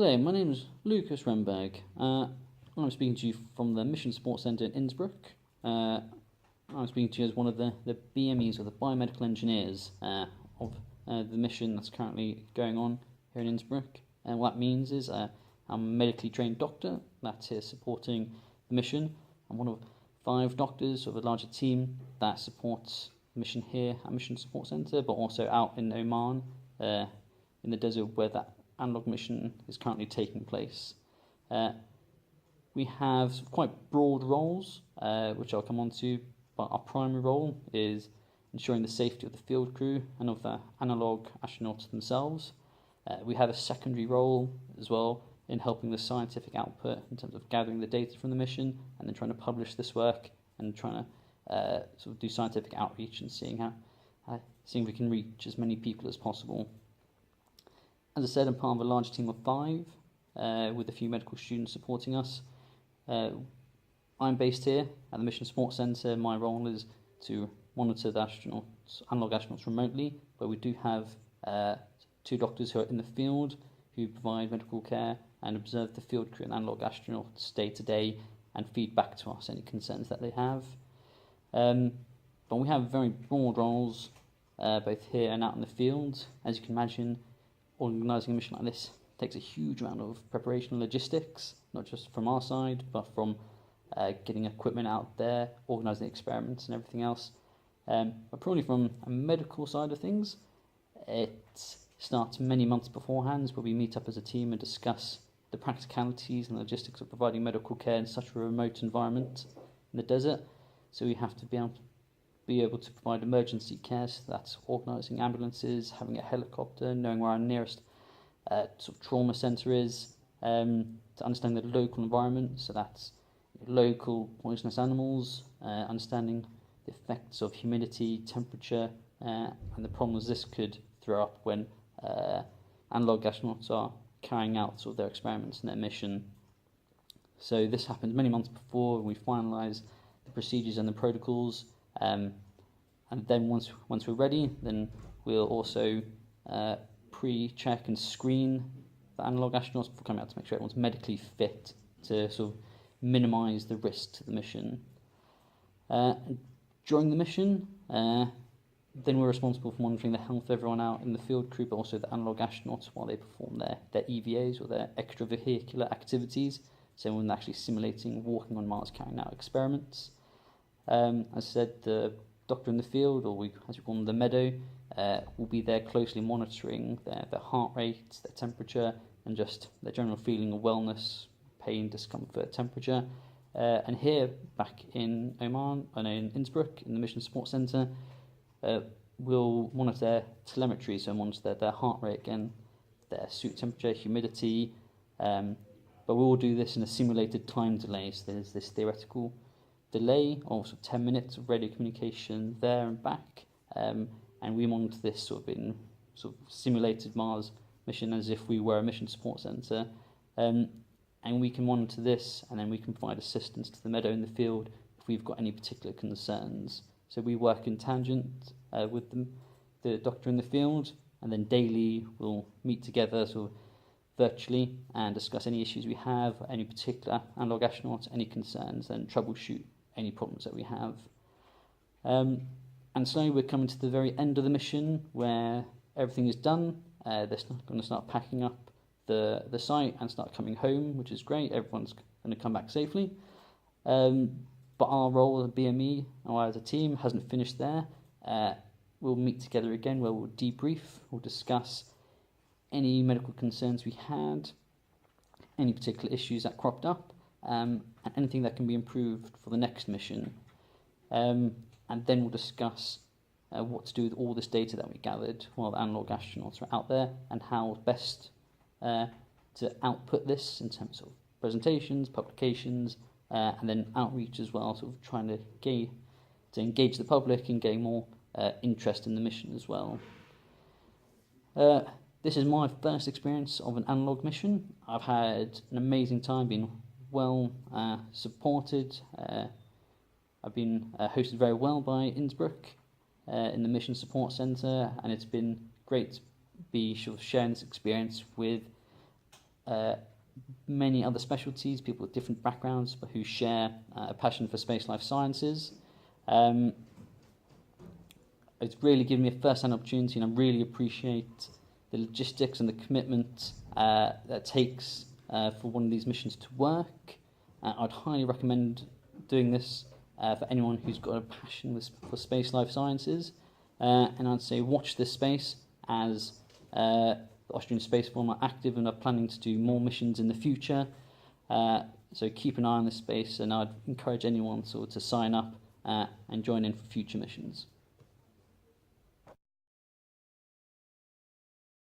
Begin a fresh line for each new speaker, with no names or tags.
Hello, my name is Lucas Remberg. I'm speaking to you from the Mission Support Centre in Innsbruck. I'm speaking to you as one of the BMEs, or the Biomedical Engineers, of the mission that's currently going on here in Innsbruck. And what that means is I'm a medically trained doctor that's here supporting the mission. I'm one of 5 doctors of a larger team that supports the mission here at Mission Support Centre, but also out in Oman, in the desert where that analog mission is currently taking place. We have quite broad roles, which I'll come on to, but our primary role is ensuring the safety of the field crew and of the analog astronauts themselves. We have a secondary role as well in helping the scientific output in terms of gathering the data from the mission and then trying to publish this work and trying to sort of do scientific outreach and seeing if we can reach as many people as possible. As I said, I'm part of a large team of 5 with a few medical students supporting us. I'm based here at the Mission Support Centre. My role is to monitor the analog astronauts remotely, but we do have 2 doctors who are in the field who provide medical care and observe the field crew and analog astronauts day to day and feed back to us any concerns that they have. But we have very broad roles, both here and out in the field. As you can imagine, organising a mission like this takes a huge amount of preparation and logistics, not just from our side, but from getting equipment out there, organising experiments and everything else. But probably from a medical side of things, it starts many months beforehand, where we meet up as a team and discuss the practicalities and logistics of providing medical care in such a remote environment in the desert. So we have to be able to provide emergency care, so that's organising ambulances, having a helicopter, knowing where our nearest sort of trauma centre is, to understand the local environment, so that's local poisonous animals, understanding the effects of humidity, temperature, and the problems this could throw up when analog astronauts are carrying out sort of their experiments and their mission. So this happens many months before we finalise the procedures and the protocols. And then once we're ready, then we'll also pre-check and screen the analog astronauts before coming out to make sure everyone's medically fit to sort of minimise the risk to the mission. During the mission, then we're responsible for monitoring the health of everyone out in the field crew, but also the analog astronauts while they perform their EVAs, or their extravehicular activities, so when they're actually simulating walking on Mars, carrying out experiments. As I said, the doctor in the field, or as we call them, the meadow, will be there closely monitoring their heart rate, their temperature, and just their general feeling of wellness, pain, discomfort, temperature. And here, back in Oman, in Innsbruck, in the Mission Support Centre, we'll monitor their telemetry, so monitor their heart rate again, their suit temperature, humidity, but we'll do this in a simulated time delay. So there's this theoretical delay of sort of 10 minutes of radio communication there and back, and we monitor this sort of in sort of simulated Mars mission as if we were a mission support centre, and we can monitor this, and then we can provide assistance to the meadow in the field if we've got any particular concerns. So we work in tangent with the doctor in the field, and then daily we'll meet together sort of virtually and discuss any issues we have, any particular analog astronauts, any concerns, and troubleshoot any problems that we have. And slowly we're coming to the very end of the mission where everything is done. They're going to start packing up the site and start coming home, which is great. Everyone's going to come back safely. But our role as a BME, or as a team, hasn't finished there. We'll meet together again where we'll debrief, we'll discuss any medical concerns we had, any particular issues that cropped up, and anything that can be improved for the next mission. And then we'll discuss what to do with all this data that we gathered while the analog astronauts are out there, and how best to output this in terms of presentations, publications, and then outreach as well, sort of trying to engage the public and gain more interest in the mission as well. This is my first experience of an analog mission. I've had an amazing time, been well supported. I've been hosted very well by Innsbruck in the Mission Support Centre, and it's been great to be sort of sharing this experience with many other specialties, people with different backgrounds but who share a passion for space life sciences. It's really given me a first-hand opportunity, and I really appreciate the logistics and the commitment that it takes for one of these missions to work. I'd highly recommend doing this for anyone who's got a passion for space life sciences. And I'd say watch this space, as the Austrian Space Forum are active and are planning to do more missions in the future. So keep an eye on this space, and I'd encourage anyone to sign up and join in for future missions.